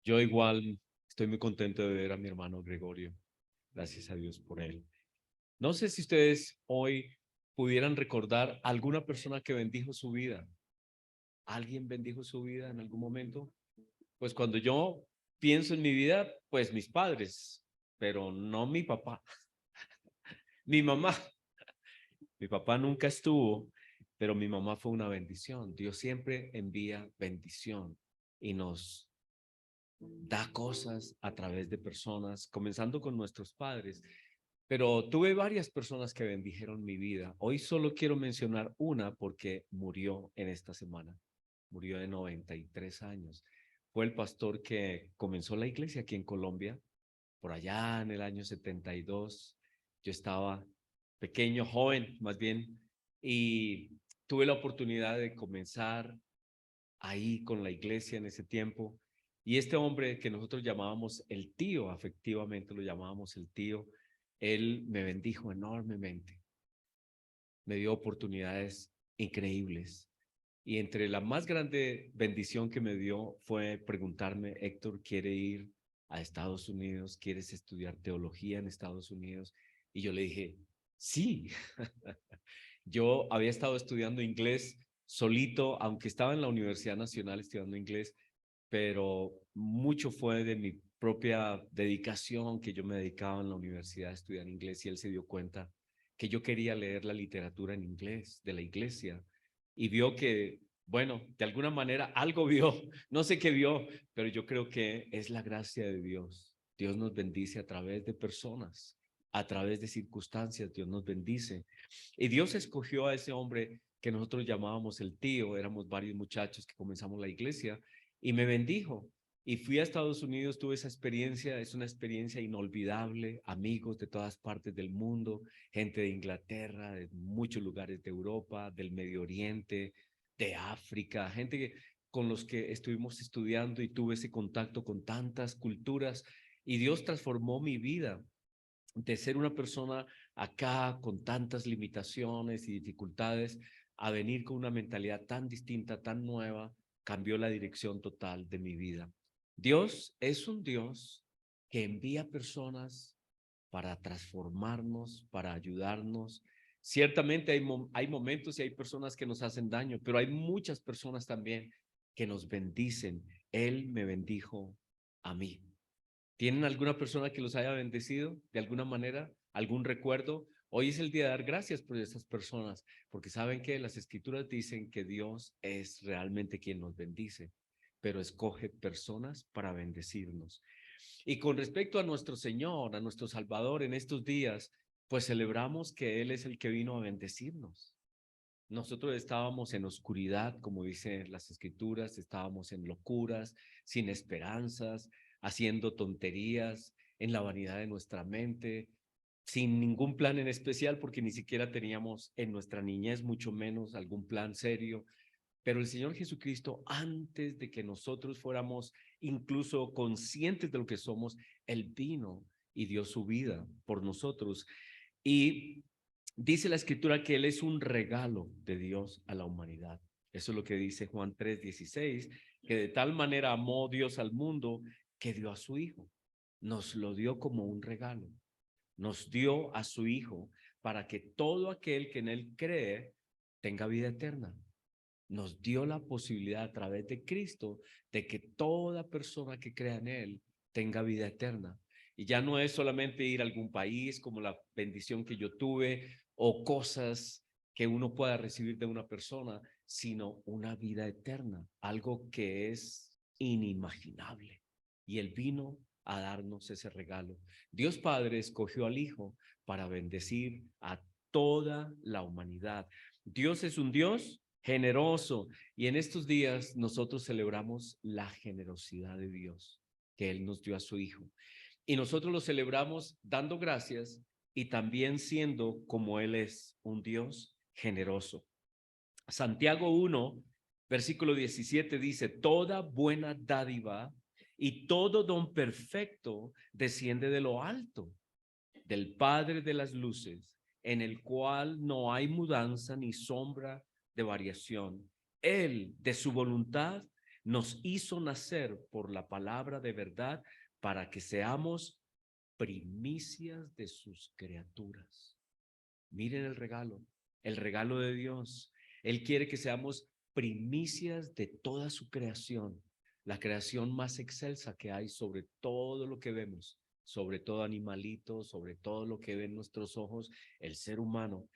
Yo igual estoy muy contento de ver a mi hermano Gregorio. Gracias a Dios por él. No sé si ustedes hoy pudieran recordar alguna persona que bendijo su vida. ¿Alguien bendijo su vida en algún momento? Pues cuando yo pienso en mi vida, pues mis padres, pero no mi papá, mi mamá. Mi papá nunca estuvo, pero mi mamá fue una bendición. Dios siempre envía bendición y nos da cosas a través de personas, comenzando con nuestros padres. Pero tuve varias personas que bendijeron mi vida. Hoy solo quiero mencionar una porque murió en esta semana. Murió de 93 años. Fue el pastor que comenzó la iglesia aquí en Colombia, por allá en el año 72. Yo estaba pequeño, joven más bien, y tuve la oportunidad de comenzar ahí con la iglesia en ese tiempo. Y este hombre que nosotros llamábamos el tío, afectivamente lo llamábamos el tío, él me bendijo enormemente, me dio oportunidades increíbles. Y entre la más grande bendición que me dio fue preguntarme, Héctor, ¿quiere ir a Estados Unidos? ¿Quieres estudiar teología en Estados Unidos? Y yo le dije, sí. Yo había estado estudiando inglés solito, aunque estaba en la Universidad Nacional estudiando inglés, pero mucho fue de mi propia dedicación que yo me dedicaba en la universidad a estudiar inglés y él se dio cuenta que yo quería leer la literatura en inglés de la iglesia y vio que, bueno, de alguna manera algo vio, no sé qué vio, pero yo creo que es la gracia de Dios. Dios nos bendice a través de personas, a través de circunstancias, Dios nos bendice. Y Dios escogió a ese hombre que nosotros llamábamos el tío, éramos varios muchachos que comenzamos la iglesia y me bendijo. Y fui a Estados Unidos, tuve esa experiencia, es una experiencia inolvidable, amigos de todas partes del mundo, gente de Inglaterra, de muchos lugares de Europa, del Medio Oriente, de África, gente con los que estuvimos estudiando y tuve ese contacto con tantas culturas y Dios transformó mi vida de ser una persona acá con tantas limitaciones y dificultades a venir con una mentalidad tan distinta, tan nueva, cambió la dirección total de mi vida. Dios es un Dios que envía personas para transformarnos, para ayudarnos. Ciertamente hay momentos y hay personas que nos hacen daño, pero hay muchas personas también que nos bendicen. Él me bendijo a mí. ¿Tienen alguna persona que los haya bendecido de alguna manera? ¿Algún recuerdo? Hoy es el día de dar gracias por esas personas, porque saben que las escrituras dicen que Dios es realmente quien nos bendice, pero escoge personas para bendecirnos. Y con respecto a nuestro Señor, a nuestro Salvador en estos días, pues celebramos que Él es el que vino a bendecirnos. Nosotros estábamos en oscuridad, como dicen las escrituras, estábamos en locuras, sin esperanzas, haciendo tonterías, en la vanidad de nuestra mente, sin ningún plan en especial, porque ni siquiera teníamos en nuestra niñez, mucho menos algún plan serio. Pero el Señor Jesucristo, antes de que nosotros fuéramos incluso conscientes de lo que somos, Él vino y dio su vida por nosotros. Y dice la escritura que Él es un regalo de Dios a la humanidad. Eso es lo que dice Juan 3:16, que de tal manera amó Dios al mundo que dio a su Hijo. Nos lo dio como un regalo. Nos dio a su Hijo para que todo aquel que en Él cree tenga vida eterna. Nos dio la posibilidad a través de Cristo de que toda persona que crea en Él tenga vida eterna. Y ya no es solamente ir a algún país como la bendición que yo tuve o cosas que uno pueda recibir de una persona, sino una vida eterna, algo que es inimaginable. Y Él vino a darnos ese regalo. Dios Padre escogió al Hijo para bendecir a toda la humanidad. Dios es un Dios generoso y en estos días nosotros celebramos la generosidad de Dios, que Él nos dio a su Hijo. Y nosotros lo celebramos dando gracias y también siendo como Él es, un Dios generoso. Santiago 1, versículo 17 dice, toda buena dádiva y todo don perfecto desciende de lo alto, del Padre de las luces, en el cual no hay mudanza ni sombra de variación. Él, de su voluntad, nos hizo nacer por la palabra de verdad para que seamos primicias de sus criaturas. Miren el regalo de Dios. Él quiere que seamos primicias de toda su creación, la creación más excelsa que hay sobre todo lo que vemos, sobre todo animalito, sobre todo lo que ven nuestros ojos, el ser humano,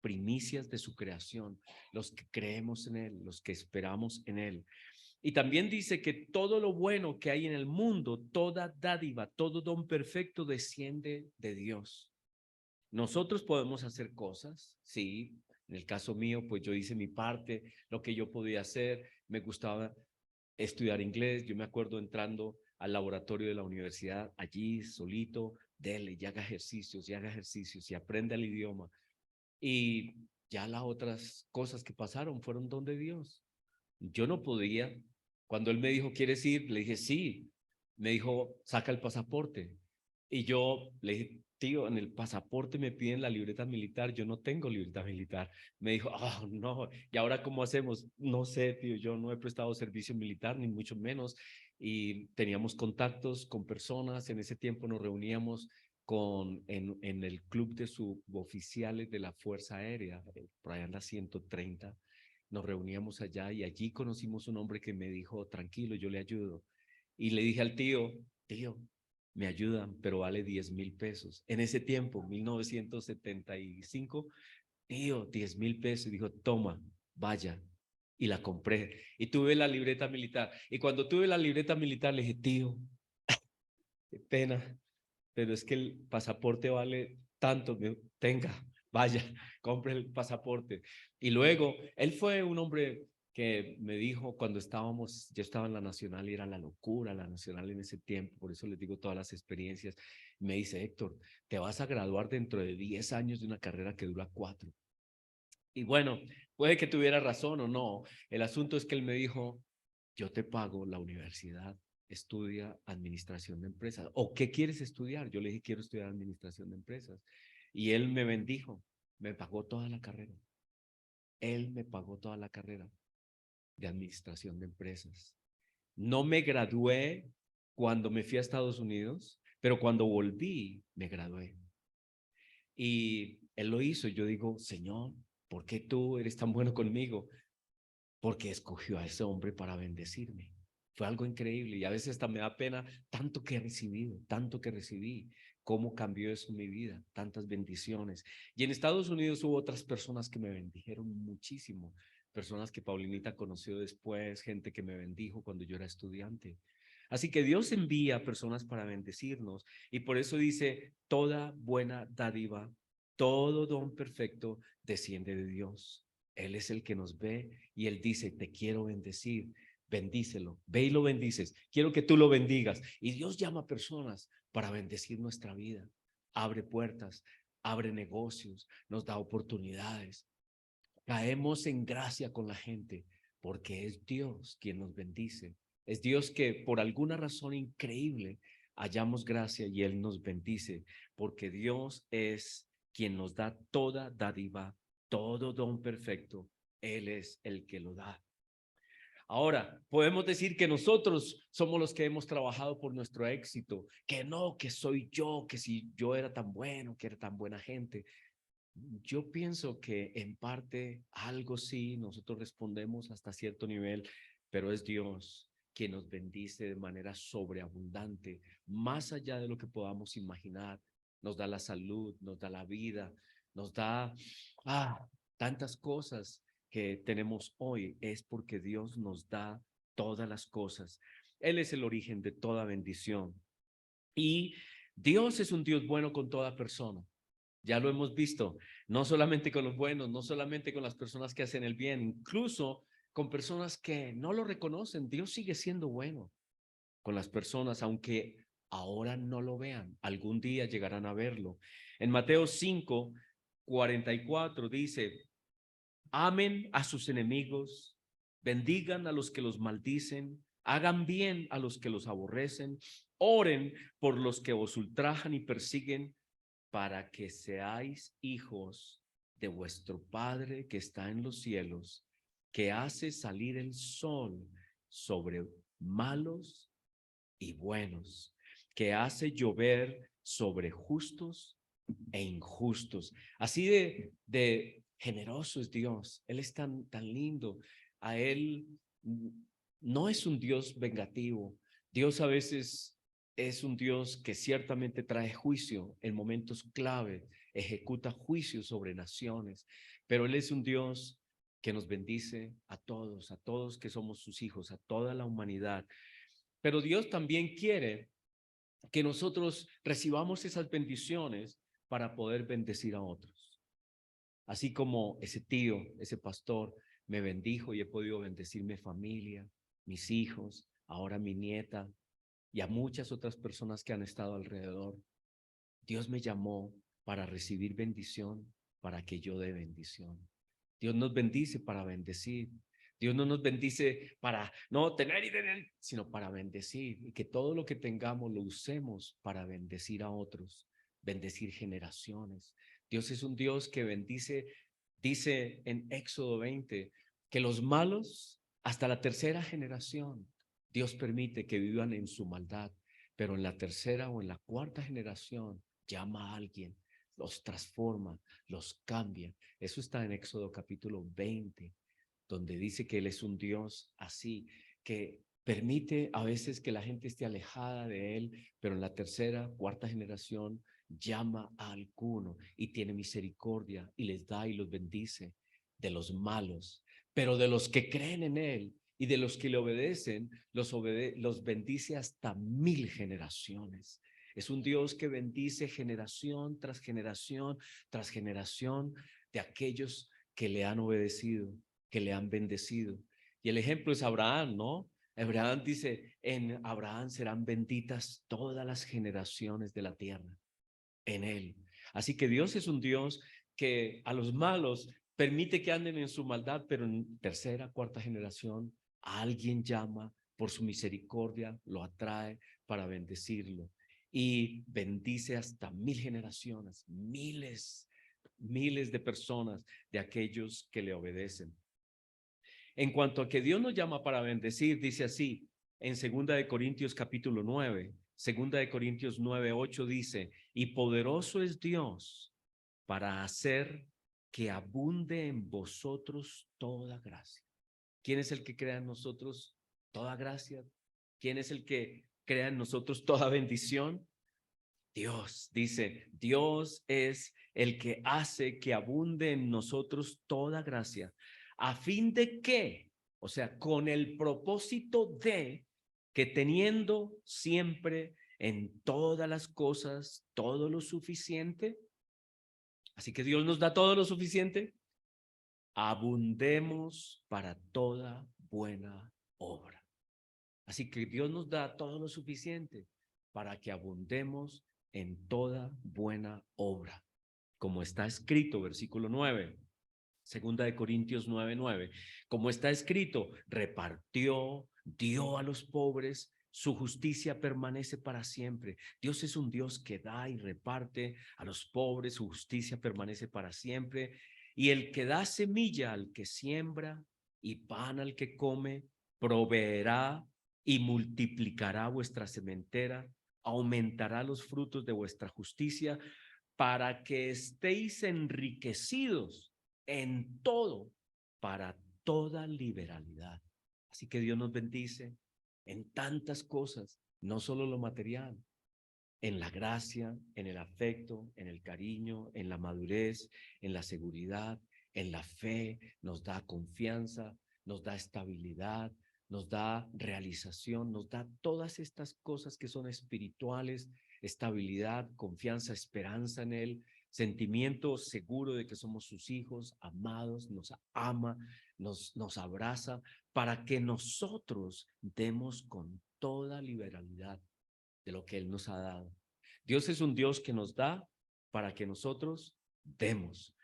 primicias de su creación, los que creemos en Él, los que esperamos en Él. Y también dice que todo lo bueno que hay en el mundo, toda dádiva, todo don perfecto desciende de Dios. Nosotros podemos hacer cosas, sí. En el caso mío, pues yo hice mi parte, lo que yo podía hacer. Me gustaba estudiar inglés. Yo me acuerdo entrando al laboratorio de la universidad, allí solito, dele, y haga ejercicios, y aprenda el idioma. Y ya las otras cosas que pasaron fueron don de Dios. Yo no podía. Cuando él me dijo, ¿quieres ir? Le dije, sí. Me dijo, saca el pasaporte. Y yo le dije, tío, en el pasaporte me piden la libreta militar. Yo no tengo libreta militar. Me dijo, oh, no. ¿Y ahora cómo hacemos? No sé, tío, yo no he prestado servicio militar, ni mucho menos. Y teníamos contactos con personas. En ese tiempo nos reuníamos en el club de suboficiales de la Fuerza Aérea, por allá en la 130. Nos reuníamos allá y allí conocimos un hombre que me dijo, tranquilo, yo le ayudo. Y le dije al tío, tío, me ayudan, pero vale 10,000 pesos. En ese tiempo, 1975, tío, 10,000 pesos. Y dijo, toma, vaya. Y la compré. Y tuve la libreta militar. Y cuando tuve la libreta militar, le dije, tío, qué pena, pero es que el pasaporte vale tanto, tenga, vaya, compre el pasaporte. Y luego, él fue un hombre que me dijo cuando yo estaba en la Nacional y era la locura la Nacional en ese tiempo, por eso les digo todas las experiencias. Me dice, Héctor, te vas a graduar dentro de 10 años de una carrera que dura 4. Y bueno, puede que tuviera razón o no. El asunto es que él me dijo, yo te pago la universidad, estudia administración de empresas. ¿O qué quieres estudiar? Yo le dije, quiero estudiar administración de empresas. Y él me bendijo, me pagó toda la carrera. Él me pagó toda la carrera de administración de empresas. No me gradué cuando me fui a Estados Unidos, pero cuando volví, me gradué. Y él lo hizo. Yo digo, Señor, ¿por qué tú eres tan bueno conmigo? Porque escogió a ese hombre para bendecirme. Fue algo increíble y a veces hasta me da pena tanto que he recibido, tanto que recibí, cómo cambió eso mi vida, tantas bendiciones. Y en Estados Unidos hubo otras personas que me bendijeron muchísimo, personas que Paulinita conoció después, gente que me bendijo cuando yo era estudiante. Así que Dios envía personas para bendecirnos y por eso dice, toda buena dádiva, todo don perfecto desciende de Dios. Él es el que nos ve y Él dice, te quiero bendecir, bendícelo, ve y lo bendices, quiero que tú lo bendigas. Y Dios llama a personas para bendecir nuestra vida, abre puertas, abre negocios, nos da oportunidades. Caemos en gracia con la gente porque es Dios quien nos bendice. Es Dios que por alguna razón increíble hallamos gracia y Él nos bendice porque Dios es quien nos da toda dádiva, todo don perfecto. Él es el que lo da. Ahora, podemos decir que nosotros somos los que hemos trabajado por nuestro éxito, que no, que soy yo, que si yo era tan bueno, que era tan buena gente. Yo pienso que en parte algo sí, nosotros respondemos hasta cierto nivel, pero es Dios quien nos bendice de manera sobreabundante, más allá de lo que podamos imaginar. Nos da la salud, nos da la vida, nos da tantas cosas que tenemos hoy. Es porque Dios nos da todas las cosas. Él es el origen de toda bendición. Y Dios es un Dios bueno con toda persona. Ya lo hemos visto, no solamente con los buenos, no solamente con las personas que hacen el bien, incluso con personas que no lo reconocen. Dios sigue siendo bueno con las personas, aunque ahora no lo vean, algún día llegarán a verlo. En Mateo 5:44 dice, amen a sus enemigos, bendigan a los que los maldicen, hagan bien a los que los aborrecen, oren por los que os ultrajan y persiguen, para que seáis hijos de vuestro Padre que está en los cielos, que hace salir el sol sobre malos y buenos, que hace llover sobre justos e injustos. Así de generoso es Dios. Él es tan lindo. A Él no es un Dios vengativo. Dios a veces es un Dios que ciertamente trae juicio en momentos clave, ejecuta juicio sobre naciones, pero Él es un Dios que nos bendice a todos que somos sus hijos, a toda la humanidad. Pero Dios también quiere que nosotros recibamos esas bendiciones para poder bendecir a otros. Así como ese tío, ese pastor me bendijo y he podido bendecir mi familia, mis hijos, ahora mi nieta y a muchas otras personas que han estado alrededor. Dios me llamó para recibir bendición, para que yo dé bendición. Dios nos bendice para bendecir. Dios no nos bendice para no tener y tener, sino para bendecir, y que todo lo que tengamos lo usemos para bendecir a otros, bendecir generaciones. Dios es un Dios que bendice, dice en Éxodo 20, que los malos hasta la tercera generación, Dios permite que vivan en su maldad, pero en la tercera o en la cuarta generación llama a alguien, los transforma, los cambia. Eso está en Éxodo capítulo 20, donde dice que Él es un Dios así, que permite a veces que la gente esté alejada de Él, pero en la tercera, cuarta generación llama a alguno y tiene misericordia y les da y los bendice de los malos, pero de los que creen en Él y de los que le obedecen, los bendice hasta 1000 generaciones. Es un Dios que bendice generación tras generación tras generación de aquellos que le han obedecido, que le han bendecido. Y el ejemplo es Abraham, ¿no? Abraham dice, en Abraham serán benditas todas las generaciones de la tierra, en él. Así que Dios es un Dios que a los malos permite que anden en su maldad, pero en tercera, cuarta generación, a alguien llama por su misericordia, lo atrae para bendecirlo y bendice hasta 1000 generaciones, miles de personas de aquellos que le obedecen. En cuanto a que Dios nos llama para bendecir, dice así en 2 capítulo 9, 2 Corintios 9:8 dice, y poderoso es Dios para hacer que abunde en vosotros toda gracia. ¿Quién es el que crea en nosotros toda gracia? ¿Quién es el que crea en nosotros toda bendición? Dios, dice, Dios es el que hace que abunde en nosotros toda gracia, a fin de que, o sea, con el propósito de que teniendo siempre en todas las cosas todo lo suficiente, así que Dios nos da todo lo suficiente, abundemos para toda buena obra. Así que Dios nos da todo lo suficiente para que abundemos en toda buena obra. Como está escrito, versículo 9, 2 Corintios 9:9, como está escrito, repartió, dio a los pobres, su justicia permanece para siempre. Dios es un Dios que da y reparte a los pobres, su justicia permanece para siempre. Y el que da semilla al que siembra y pan al que come, proveerá y multiplicará vuestra sementera, aumentará los frutos de vuestra justicia, para que estéis enriquecidos en todo, para toda liberalidad. Así que Dios nos bendice en tantas cosas, no solo lo material, en la gracia, en el afecto, en el cariño, en la madurez, en la seguridad, en la fe, nos da confianza, nos da estabilidad, nos da realización, nos da todas estas cosas que son espirituales, estabilidad, confianza, esperanza en Él, sentimiento seguro de que somos sus hijos, amados, nos ama, nos abraza, para que nosotros demos con toda liberalidad de lo que Él nos ha dado. Dios es un Dios que nos da para que nosotros demos.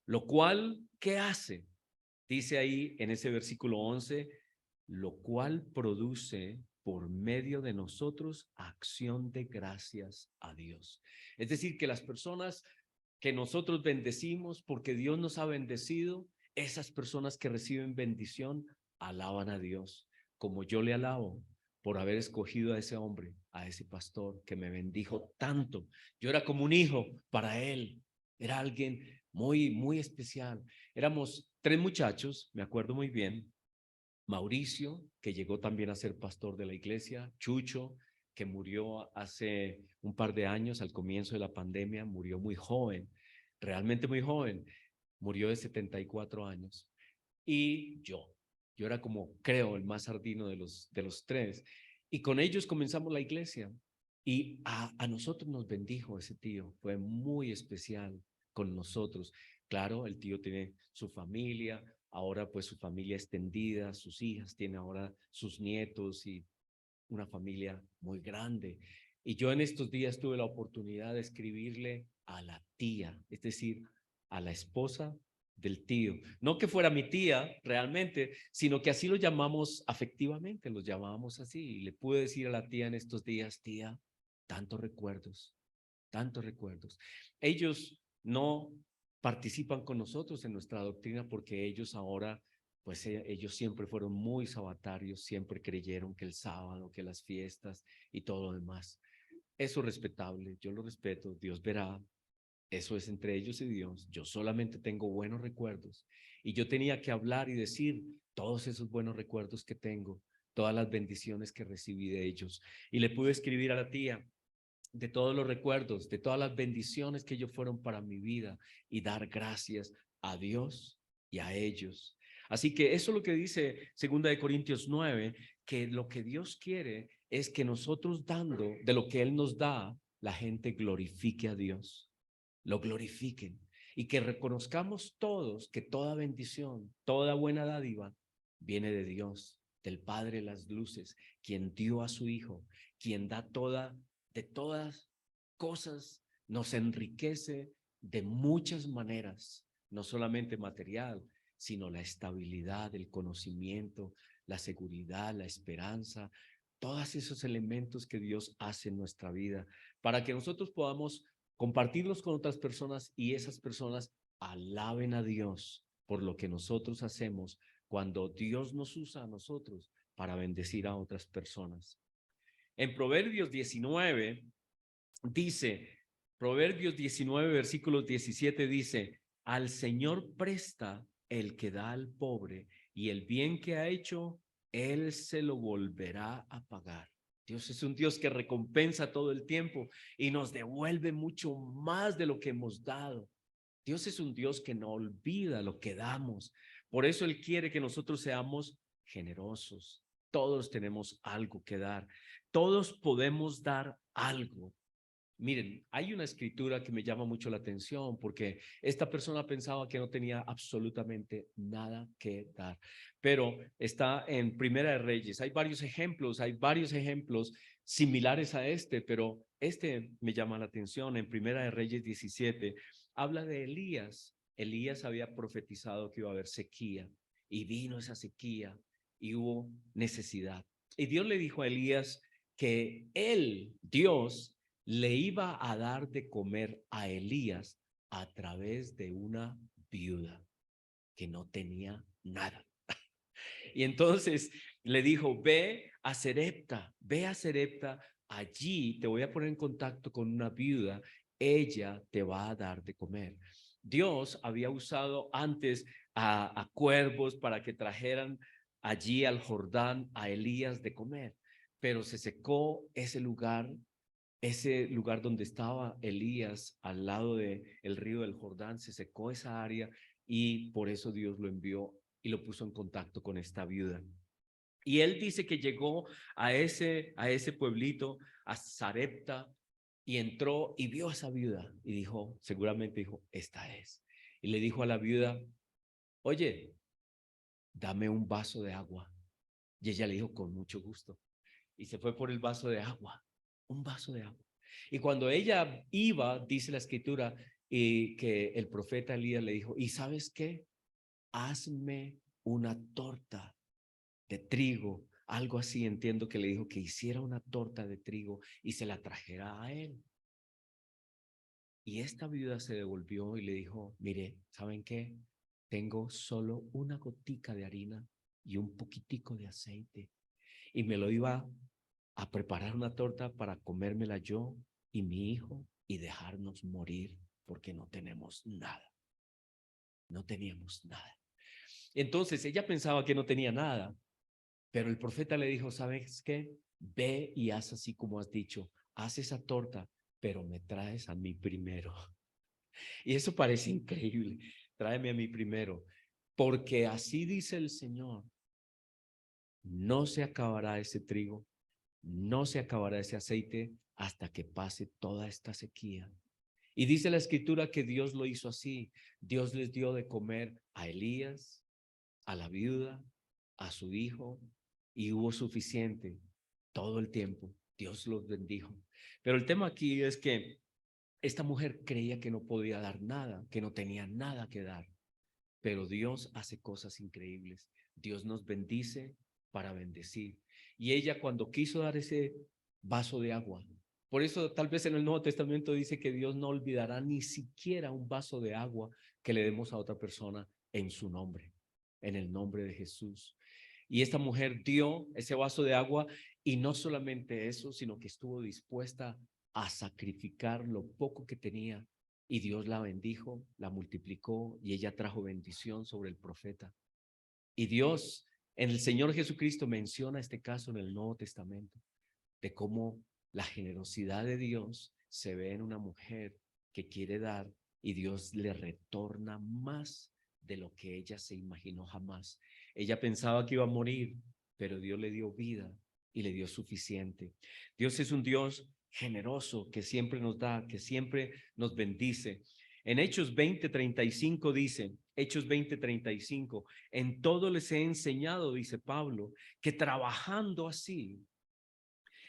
Lo cual, ¿qué hace? Dice ahí en ese versículo 11, lo cual produce por medio de nosotros acción de gracias a Dios. Es decir, que las personas que nosotros bendecimos porque Dios nos ha bendecido, esas personas que reciben bendición alaban a Dios, como yo le alabo por haber escogido a ese hombre, a ese pastor que me bendijo tanto. Yo era como un hijo para él, era alguien muy, muy especial. Éramos 3 muchachos, me acuerdo muy bien. Mauricio, que llegó también a ser pastor de la iglesia, Chucho, que murió hace un par de años al comienzo de la pandemia, murió muy joven, realmente muy joven, murió de 74 años. Y yo era como, creo, el más sardino de los 3. Y con ellos comenzamos la iglesia. Y a nosotros nos bendijo ese tío, fue muy especial con nosotros. Claro, el tío tiene su familia, ahora pues su familia extendida, sus hijas, tiene ahora sus nietos y una familia muy grande. Y yo en estos días tuve la oportunidad de escribirle a la tía, es decir, a la esposa del tío. No que fuera mi tía realmente, sino que así lo llamamos afectivamente, los llamábamos así. Y le pude decir a la tía en estos días, tía, tantos recuerdos, tantos recuerdos. Ellos no participan con nosotros en nuestra doctrina porque ellos ahora, pues ellos siempre fueron muy sabatarios, siempre creyeron que el sábado, que las fiestas y todo lo demás. Eso es respetable, yo lo respeto, Dios verá, eso es entre ellos y Dios. Yo solamente tengo buenos recuerdos y yo tenía que hablar y decir todos esos buenos recuerdos que tengo, todas las bendiciones que recibí de ellos. Y le pude escribir a la tía, de todos los recuerdos, de todas las bendiciones que ellos fueron para mi vida y dar gracias a Dios y a ellos. Así que eso es lo que dice 2 Corintios 9, que lo que Dios quiere es que nosotros dando de lo que Él nos da, la gente glorifique a Dios, lo glorifiquen y que reconozcamos todos que toda bendición, toda buena dádiva viene de Dios, del Padre de las luces, quien dio a su Hijo, quien da de todas cosas, nos enriquece de muchas maneras, no solamente material, sino la estabilidad, el conocimiento, la seguridad, la esperanza, todos esos elementos que Dios hace en nuestra vida para que nosotros podamos compartirlos con otras personas y esas personas alaben a Dios por lo que nosotros hacemos cuando Dios nos usa a nosotros para bendecir a otras personas. En Proverbios 19 dice, Proverbios 19, versículos 17 dice, al Señor presta el que da al pobre y el bien que ha hecho, Él se lo volverá a pagar. Dios es un Dios que recompensa todo el tiempo y nos devuelve mucho más de lo que hemos dado. Dios es un Dios que no olvida lo que damos. Por eso Él quiere que nosotros seamos generosos. Todos tenemos algo que dar. Todos podemos dar algo. Miren, hay una escritura que me llama mucho la atención porque esta persona pensaba que no tenía absolutamente nada que dar, pero está en Primera de Reyes. Hay varios ejemplos similares a este, pero este me llama la atención. En Primera de Reyes 17 habla de Elías. Elías había profetizado que iba a haber sequía y vino esa sequía y hubo necesidad. Y Dios le dijo a Elías que él, Dios, le iba a dar de comer a Elías a través de una viuda que no tenía nada. Y entonces le dijo, ve a Serepta, allí te voy a poner en contacto con una viuda, ella te va a dar de comer. Dios había usado antes a cuervos para que trajeran allí al Jordán a Elías de comer, pero se secó ese lugar donde estaba Elías al lado del río del Jordán, se secó esa área y por eso Dios lo envió y lo puso en contacto con esta viuda. Y él dice que llegó a ese pueblito, a Sarepta, y entró y vio a esa viuda y dijo, seguramente dijo, esta es. Y le dijo a la viuda, oye, dame un vaso de agua. Y ella le dijo, con mucho gusto. Y se fue por el vaso de agua, un vaso de agua. Y cuando ella iba, dice la escritura, y que el profeta Elías le dijo, ¿y sabes qué? Hazme una torta de trigo, algo así, entiendo que le dijo que hiciera una torta de trigo y se la trajera a él. Y esta viuda se devolvió y le dijo, mire, ¿saben qué? Tengo solo una gotica de harina y un poquitico de aceite. y me lo iba a preparar una torta para comérmela yo y mi hijo y dejarnos morir porque no tenemos nada. No teníamos nada. Entonces ella pensaba que no tenía nada, pero el profeta le dijo, ¿sabes qué? Ve y haz así como has dicho, haz esa torta, pero me traes a mí primero. Y eso parece increíble. Tráeme a mí primero, porque así dice el Señor, no se acabará ese trigo, no se acabará ese aceite hasta que pase toda esta sequía. Y dice la escritura que Dios lo hizo así. Dios les dio de comer a Elías, a la viuda, a su hijo, y hubo suficiente todo el tiempo. Dios los bendijo. Pero el tema aquí es que esta mujer creía que no podía dar nada, que no tenía nada que dar. Pero Dios hace cosas increíbles. Dios nos bendice para bendecir. Y ella cuando quiso dar ese vaso de agua, por eso tal vez en el Nuevo Testamento dice que Dios no olvidará ni siquiera un vaso de agua que le demos a otra persona en su nombre, en el nombre de Jesús. Y esta mujer dio ese vaso de agua y no solamente eso, sino que estuvo dispuesta a sacrificar lo poco que tenía y Dios la bendijo, la multiplicó y ella trajo bendición sobre el profeta. Y Dios, en el Señor Jesucristo, menciona este caso en el Nuevo Testamento, de cómo la generosidad de Dios se ve en una mujer que quiere dar y Dios le retorna más de lo que ella se imaginó jamás. Ella pensaba que iba a morir, pero Dios le dio vida y le dio suficiente. Dios es un Dios generoso que siempre nos da, que siempre nos bendice. En Hechos 20:35 dice, Hechos 20:35, en todo les he enseñado, dice Pablo, que trabajando así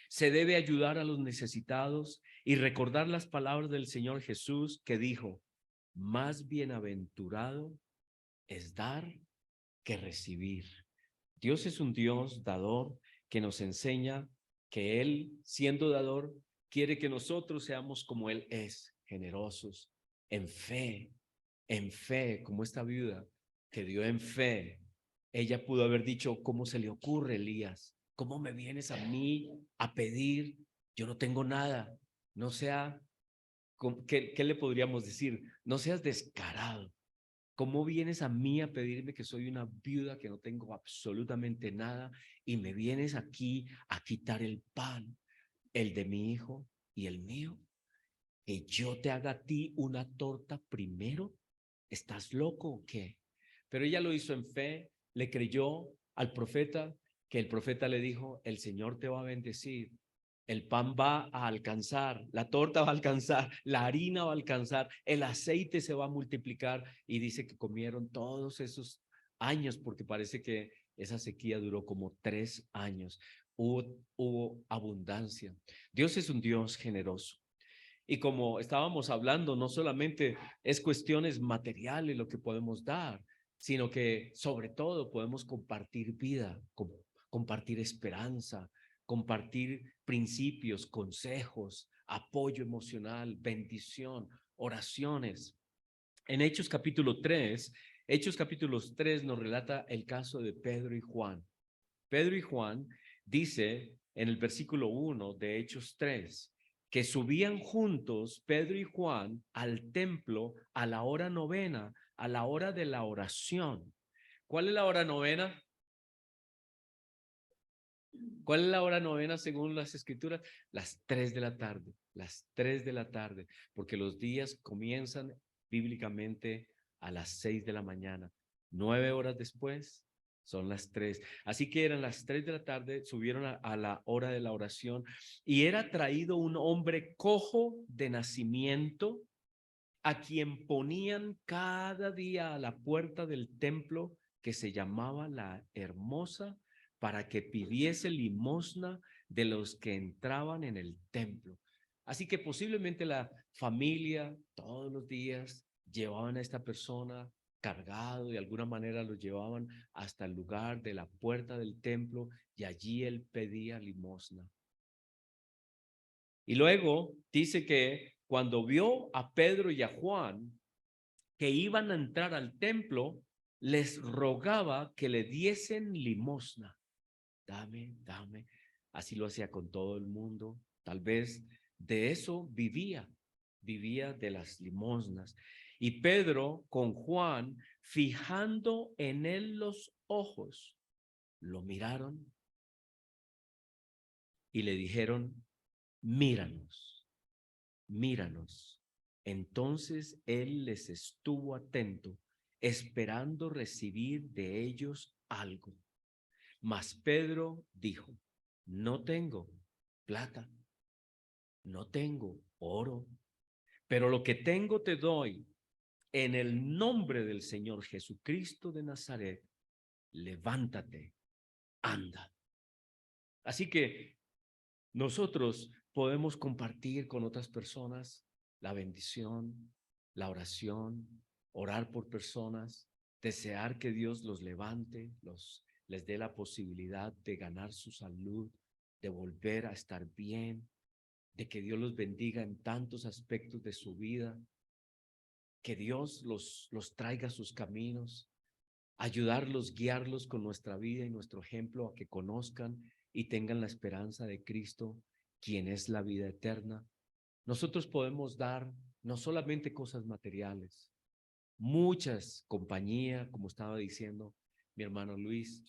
se debe ayudar a los necesitados y recordar las palabras del Señor Jesús que dijo, más bienaventurado es dar que recibir. Dios es un Dios dador que nos enseña que Él, siendo dador, quiere que nosotros seamos como Él es, generosos, en fe, como esta viuda que dio en fe. Ella pudo haber dicho, ¿cómo se le ocurre, Elías? ¿Cómo me vienes a mí a pedir? Yo no tengo nada. No sea, ¿qué le podríamos decir? No seas descarado. ¿Cómo vienes a mí a pedirme que soy una viuda que no tengo absolutamente nada y me vienes aquí a quitar el pan, el de mi hijo y el mío? ¿Que yo te haga a ti una torta primero? ¿Estás loco o qué? Pero ella lo hizo en fe, le creyó al profeta, que el profeta le dijo, el Señor te va a bendecir, el pan va a alcanzar, la torta va a alcanzar, la harina va a alcanzar, el aceite se va a multiplicar y dice que comieron todos esos años porque parece que esa sequía duró como 3 años. Hubo abundancia. Dios es un Dios generoso. Y como estábamos hablando, no solamente es cuestiones materiales lo que podemos dar, sino que sobre todo podemos compartir vida, compartir esperanza, compartir principios, consejos, apoyo emocional, bendición, oraciones. En Hechos capítulo 3 nos relata el caso de Pedro y Juan. Pedro y Juan dice en el versículo 1 de Hechos 3 que subían juntos Pedro y Juan al templo a la hora novena, a la hora de la oración. ¿Cuál es la hora novena? ¿Cuál es la hora novena según las escrituras? Las 3 de la tarde, las 3 de la tarde, porque los días comienzan bíblicamente a las 6 de la mañana. 9 horas después son las 3. Así que eran las 3 de la tarde, subieron a la hora de la oración y era traído un hombre cojo de nacimiento a quien ponían cada día a la puerta del templo que se llamaba La Hermosa para que pidiese limosna de los que entraban en el templo. Así que posiblemente la familia todos los días llevaban a esta persona cargado, de alguna manera lo llevaban hasta el lugar de la puerta del templo y allí él pedía limosna. Y luego dice que cuando vio a Pedro y a Juan que iban a entrar al templo, les rogaba que le diesen limosna. dame, dame. Así lo hacía con todo el mundo. Tal vez de eso vivía de las limosnas. Y Pedro con Juan, fijando en él los ojos, lo miraron y le dijeron, míranos, míranos. Entonces él les estuvo atento, esperando recibir de ellos algo. Mas Pedro dijo, no tengo plata, no tengo oro, pero lo que tengo te doy. En el nombre del Señor Jesucristo de Nazaret, levántate, anda. Así que nosotros podemos compartir con otras personas la bendición, la oración, orar por personas, desear que Dios los levante, les dé la posibilidad de ganar su salud, de volver a estar bien, de que Dios los bendiga en tantos aspectos de su vida, que Dios los traiga a sus caminos, ayudarlos, guiarlos con nuestra vida y nuestro ejemplo a que conozcan y tengan la esperanza de Cristo, quien es la vida eterna. Nosotros podemos dar no solamente cosas materiales, muchas compañía, como estaba diciendo mi hermano Luis,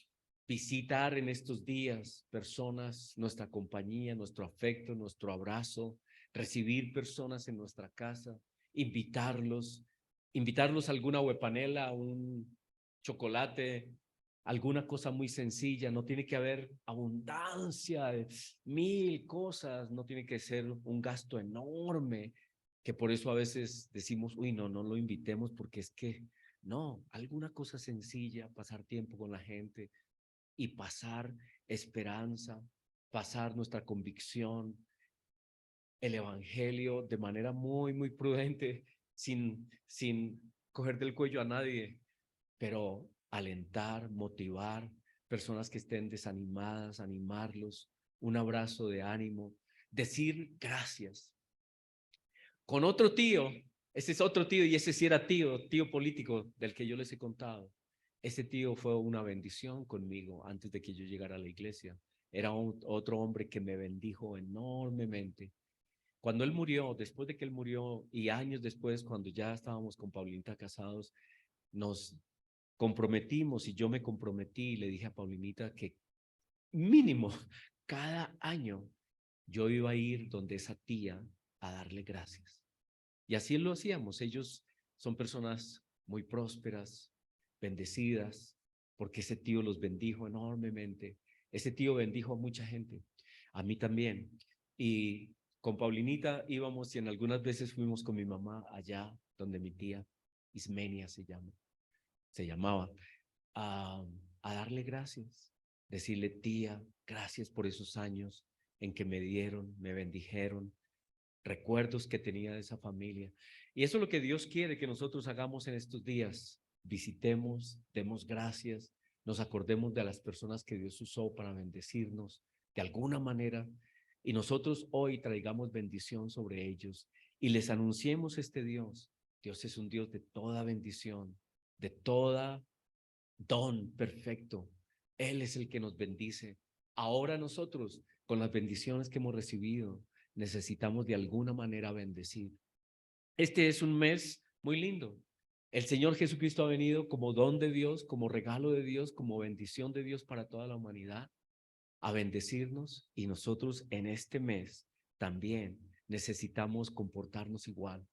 visitar en estos días personas, nuestra compañía, nuestro afecto, nuestro abrazo, recibir personas en nuestra casa, invitarlos a alguna huepanela, a un chocolate, alguna cosa muy sencilla. No tiene que haber abundancia de 1000 cosas, no tiene que ser un gasto enorme, que por eso a veces decimos, uy, no lo invitemos porque es que, no, alguna cosa sencilla, pasar tiempo con la gente y pasar esperanza, pasar nuestra convicción, el evangelio de manera muy prudente, sin coger del cuello a nadie, pero alentar, motivar, personas que estén desanimadas, animarlos, un abrazo de ánimo, decir gracias. Con otro tío, ese es otro tío y ese sí era tío político del que yo les he contado. Ese tío fue una bendición conmigo antes de que yo llegara a la iglesia. Era otro hombre que me bendijo enormemente. Cuando él murió, después de que él murió y años después, cuando ya estábamos con Paulinita casados, nos comprometimos y yo me comprometí y le dije a Paulinita que mínimo cada año yo iba a ir donde esa tía a darle gracias. Y así lo hacíamos. Ellos son personas muy prósperas, bendecidas, porque ese tío los bendijo enormemente. Ese tío bendijo a mucha gente, a mí también. Y con Paulinita íbamos y en algunas veces fuimos con mi mamá allá donde mi tía Ismenia se llamaba, a, a darle gracias, decirle, tía, gracias por esos años en que me dieron, me bendijeron, recuerdos que tenía de esa familia. Y eso es lo que Dios quiere que nosotros hagamos en estos días. Visitemos, demos gracias, nos acordemos de las personas que Dios usó para bendecirnos de alguna manera y nosotros hoy traigamos bendición sobre ellos y les anunciemos este Dios. Dios es un Dios de toda bendición, de toda don perfecto. Él es el que nos bendice. Ahora nosotros, con las bendiciones que hemos recibido, necesitamos de alguna manera bendecir. Este es un mes muy lindo. El Señor Jesucristo ha venido como don de Dios, como regalo de Dios, como bendición de Dios para toda la humanidad, a bendecirnos y nosotros en este mes también necesitamos comportarnos igual,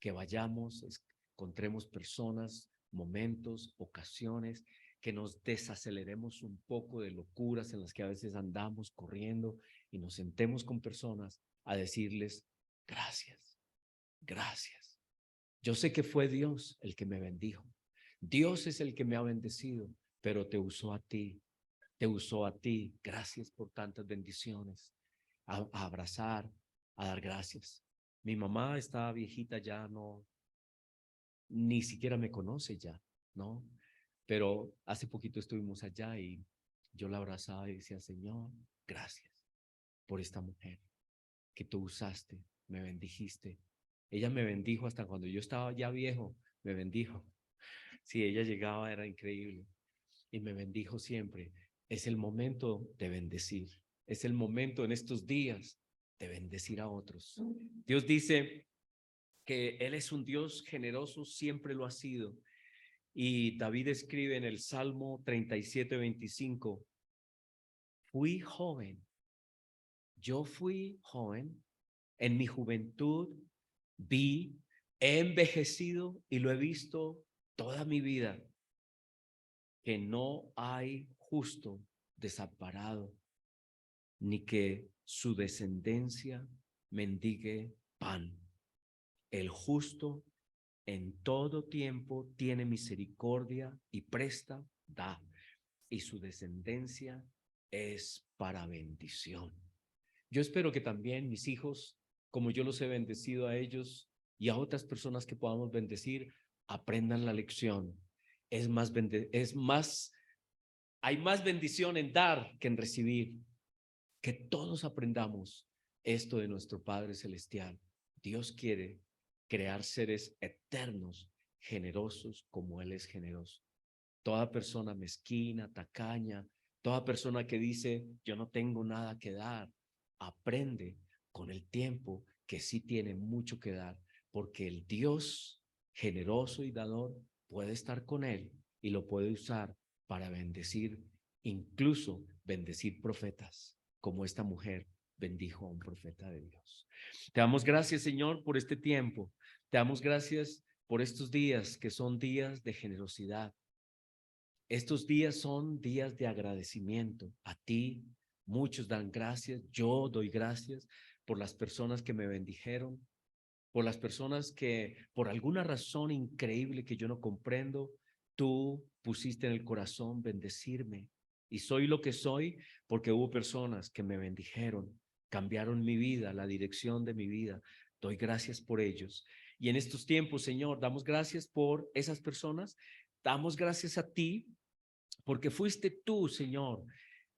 que vayamos, encontremos personas, momentos, ocasiones, que nos desaceleremos un poco de locuras en las que a veces andamos corriendo y nos sentemos con personas a decirles gracias, gracias. Yo sé que fue Dios el que me bendijo. Dios es el que me ha bendecido, pero te usó a ti, te usó a ti. Gracias por tantas bendiciones. A abrazar, a dar gracias. Mi mamá está viejita ya, no, ni siquiera me conoce ya, ¿no? Pero hace poquito estuvimos allá y yo la abrazaba y decía, Señor, gracias por esta mujer que tú usaste, me bendijiste. Ella me bendijo hasta cuando yo estaba ya viejo, me bendijo. Si ella llegaba era increíble y me bendijo siempre. Es el momento de bendecir. Es el momento en estos días de bendecir a otros. Dios dice que Él es un Dios generoso, siempre lo ha sido. Y David escribe en el Salmo 37:25, yo fui joven, en mi juventud vi, he envejecido y lo he visto toda mi vida, que no hay justo desamparado, ni que su descendencia mendigue pan. El justo en todo tiempo tiene misericordia y presta, da, y su descendencia es para bendición. Yo espero que también mis hijos, como yo los he bendecido a ellos y a otras personas que podamos bendecir, aprendan la lección. Hay más bendición en dar que en recibir. Que todos aprendamos esto de nuestro Padre Celestial. Dios quiere crear seres eternos, generosos como Él es generoso. Toda persona mezquina, tacaña, toda persona que dice, yo no tengo nada que dar, aprende con el tiempo que sí tiene mucho que dar, porque el Dios generoso y dador puede estar con Él y lo puede usar para bendecir, incluso bendecir profetas, como esta mujer bendijo a un profeta de Dios. Te damos gracias, Señor, por este tiempo. Te damos gracias por estos días que son días de generosidad. Estos días son días de agradecimiento a ti. Muchos dan gracias. Yo doy gracias por las personas que me bendijeron, por las personas que por alguna razón increíble que yo no comprendo, tú pusiste en el corazón bendecirme. Y soy lo que soy porque hubo personas que me bendijeron, cambiaron mi vida, la dirección de mi vida. Doy gracias por ellos. Y en estos tiempos, Señor, damos gracias por esas personas. Damos gracias a ti porque fuiste tú, Señor,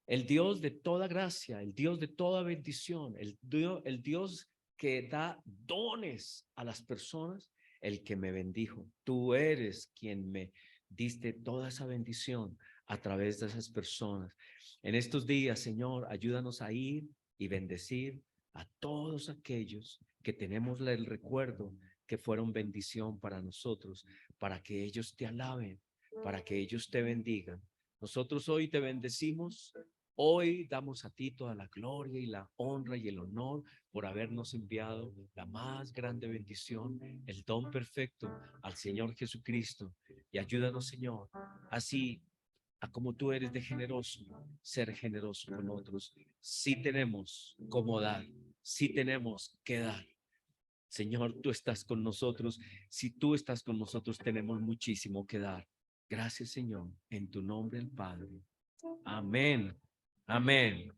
el Dios de toda gracia, el Dios de toda bendición, el Dios que da dones a las personas, el que me bendijo. Tú eres quien me diste toda esa bendición a través de esas personas. En estos días, Señor, ayúdanos a ir y bendecir a todos aquellos que tenemos el recuerdo que fueron bendición para nosotros, para que ellos te alaben, para que ellos te bendigan. Nosotros hoy te bendecimos. Hoy damos a ti toda la gloria y la honra y el honor por habernos enviado la más grande bendición, el don perfecto al Señor Jesucristo. Y ayúdanos, Señor, así a como tú eres de generoso, ser generoso con otros. Sí tenemos cómo dar, sí tenemos que dar. Señor, tú estás con nosotros. Si tú estás con nosotros, tenemos muchísimo que dar. Gracias, Señor, en tu nombre el Padre. Amén. Amén.